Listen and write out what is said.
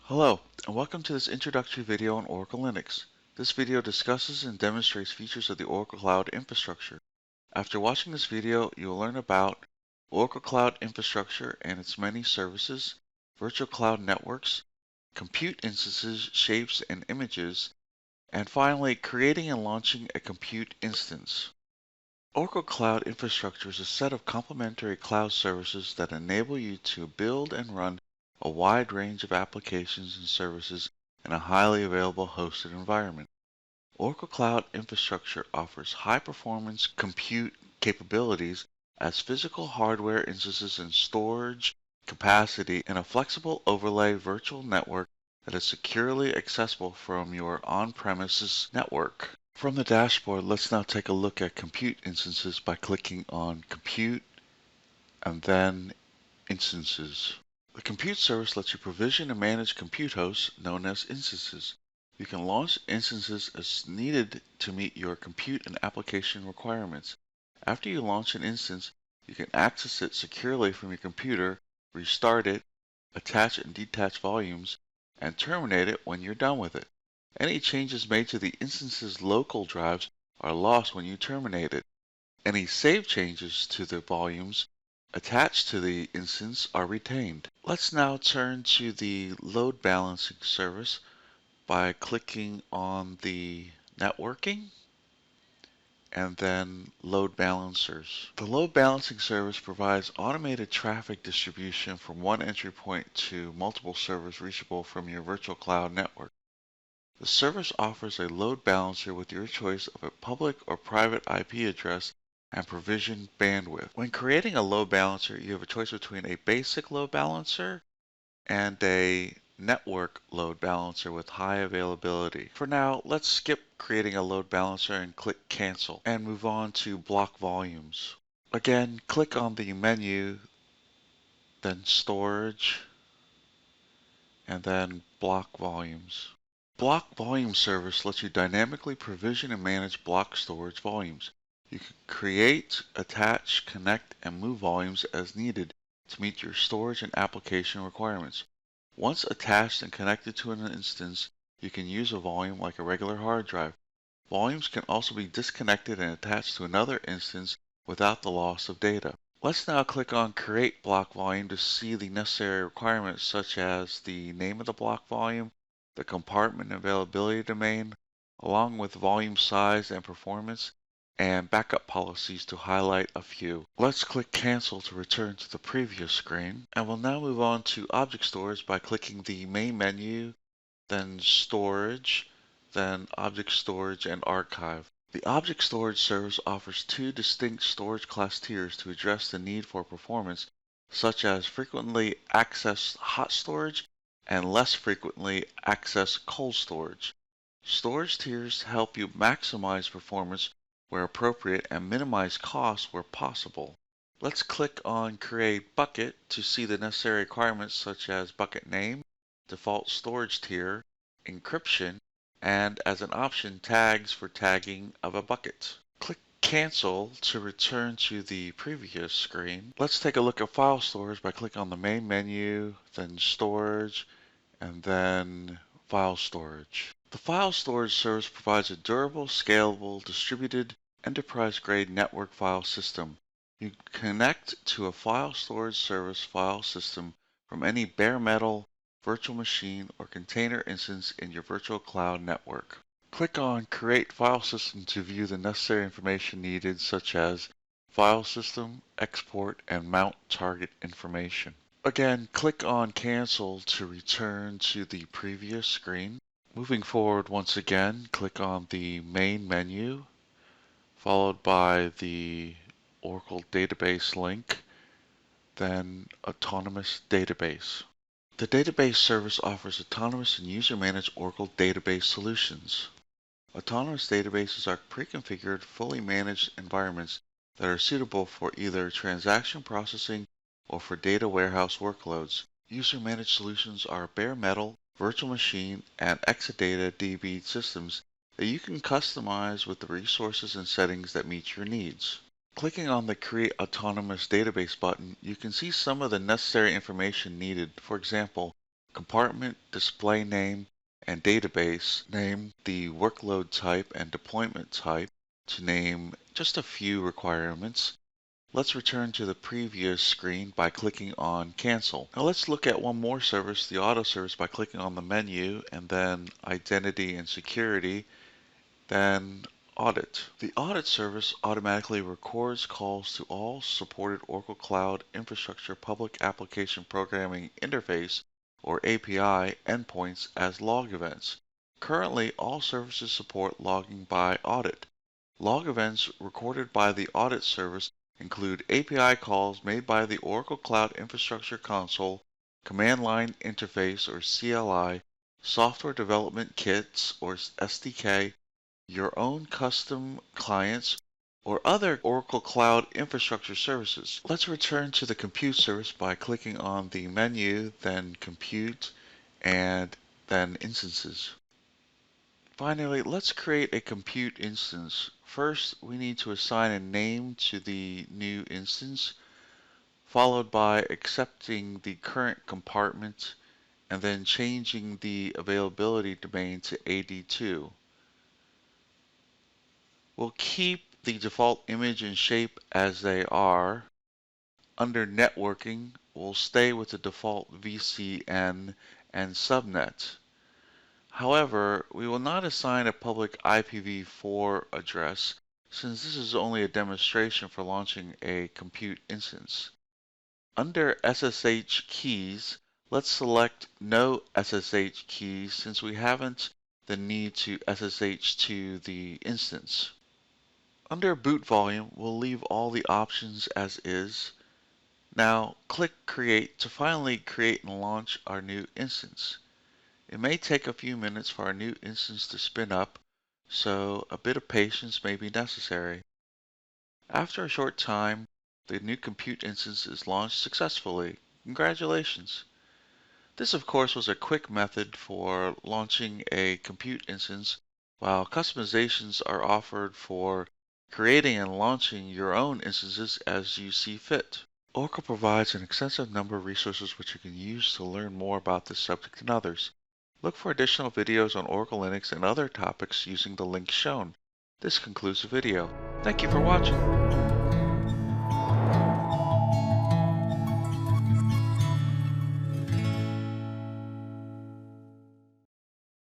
Hello, and welcome to this introductory video on Oracle Linux. This video discusses and demonstrates features of the Oracle Cloud Infrastructure. After watching this video, you will learn about Oracle Cloud Infrastructure and its many services, virtual cloud networks, compute instances, shapes, and images, and finally, creating and launching a compute instance. Oracle Cloud Infrastructure is a set of complementary cloud services that enable you to build and run a wide range of applications and services in a highly available hosted environment. Oracle Cloud Infrastructure offers high-performance compute capabilities as physical hardware instances and storage capacity in a flexible overlay virtual network that is securely accessible from your on-premises network. From the dashboard, let's now take a look at compute instances by clicking on Compute and then Instances. The compute service lets you provision and manage compute hosts known as instances. You can launch instances as needed to meet your compute and application requirements. After you launch an instance, you can access it securely from your computer, restart it, attach and detach volumes, and terminate it when you're done with it. Any changes made to the instance's local drives are lost when you terminate it. Any save changes to the volumes attached to the instance are retained. Let's now turn to the load balancing service by clicking on the networking and then load balancers. The load balancing service provides automated traffic distribution from one entry point to multiple servers reachable from your virtual cloud network. The service offers a load balancer with your choice of a public or private IP address and provisioned bandwidth. When creating a load balancer, you have a choice between a basic load balancer and a network load balancer with high availability. For now, let's skip creating a load balancer and click Cancel and move on to block volumes. Again, click on the menu, then Storage, and then Block Volumes. Block Volume Service lets you dynamically provision and manage block storage volumes. You can create, attach, connect, and move volumes as needed to meet your storage and application requirements. Once attached and connected to an instance, you can use a volume like a regular hard drive. Volumes can also be disconnected and attached to another instance without the loss of data. Let's now click on Create Block Volume to see the necessary requirements such as the name of the block volume, the compartment availability domain, along with volume size and performance, and backup policies to highlight a few. Let's click Cancel to return to the previous screen, and we'll now move on to Object Storage by clicking the main menu, then Storage, then Object Storage and Archive. The Object Storage service offers two distinct storage class tiers to address the need for performance, such as frequently accessed hot storage and less frequently accessed cold storage. Storage tiers help you maximize performance where appropriate and minimize costs where possible. Let's click on Create Bucket to see the necessary requirements such as bucket name, default storage tier, encryption, and as an option, tags for tagging of a bucket. Click Cancel to return to the previous screen. Let's take a look at file storage by clicking on the main menu, then Storage, and then File Storage. The file storage service provides a durable, scalable, distributed, enterprise-grade network file system. You can connect to a file storage service file system from any bare metal, virtual machine, or container instance in your virtual cloud network. Click on Create File System to view the necessary information needed, such as file system, export, and mount target information. Again, click on Cancel to return to the previous screen. Moving forward once again, click on the main menu, followed by the Oracle database link, then Autonomous Database. The database service offers autonomous and user-managed Oracle database solutions. Autonomous databases are pre-configured, fully managed environments that are suitable for either transaction processing or for data warehouse workloads. User-managed solutions are bare metal, virtual machine, and Exadata DB systems that you can customize with the resources and settings that meet your needs. Clicking on the Create Autonomous Database button, you can see some of the necessary information needed. For example, compartment, display name, and database name, the workload type and deployment type, to name just a few requirements. Let's return to the previous screen by clicking on Cancel. Now let's look at one more service, the auto service, by clicking on the menu and then Identity and Security, then Audit. The audit service automatically records calls to all supported Oracle Cloud Infrastructure Public Application Programming Interface or API endpoints as log events. Currently, all services support logging by audit. Log events recorded by the audit service include API calls made by the Oracle Cloud Infrastructure Console, Command Line Interface or CLI, Software Development Kits or SDK, your own custom clients, or other Oracle Cloud Infrastructure services. Let's return to the Compute service by clicking on the menu, then Compute, and then Instances. Finally, let's create a compute instance. First, we need to assign a name to the new instance, followed by accepting the current compartment, and then changing the availability domain to AD2. We'll keep the default image and shape as they are. Under networking, we'll stay with the default VCN and subnet. However, we will not assign a public IPv4 address since this is only a demonstration for launching a compute instance. Under SSH keys, let's select no SSH keys since we haven't the need to SSH to the instance. Under boot volume, we'll leave all the options as is. Now click Create to finally create and launch our new instance. It may take a few minutes for our new instance to spin up, so a bit of patience may be necessary. After a short time, the new compute instance is launched successfully. Congratulations! This of course was a quick method for launching a compute instance, while customizations are offered for creating and launching your own instances as you see fit. Oracle provides an extensive number of resources which you can use to learn more about this subject and others. Look for additional videos on Oracle Linux and other topics using the links shown. This concludes the video. Thank you for watching.